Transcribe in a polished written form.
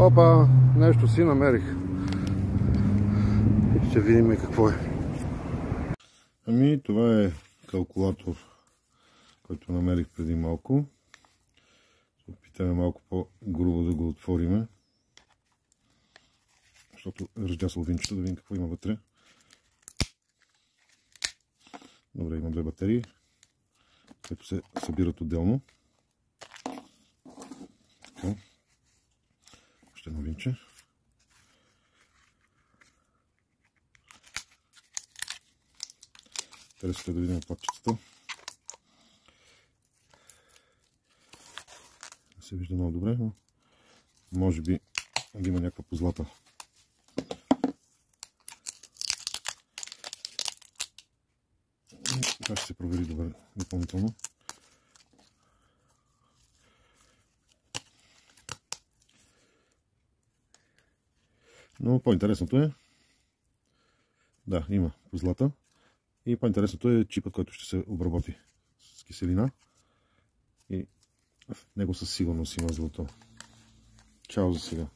Опа, нещо си намерих. Ще видим какво е. Ами, това е калкулатор, който намерих преди малко. Ще опитаме малко по-грубо да го отвориме. Защото раздясал винчето, да видим какво има вътре. Добре, има две батерии, които се събират отделно. Така. Още едно винче. Интересно е да видим платчицата. Не се вижда много добре, но може би да има някаква позлата. Това ще се провери добре допълнително. Но по-интересното е, да, има позлата. И по-интересното е чипът, който ще се обработи с киселина. И в него със сигурност има злато. Чао за сега.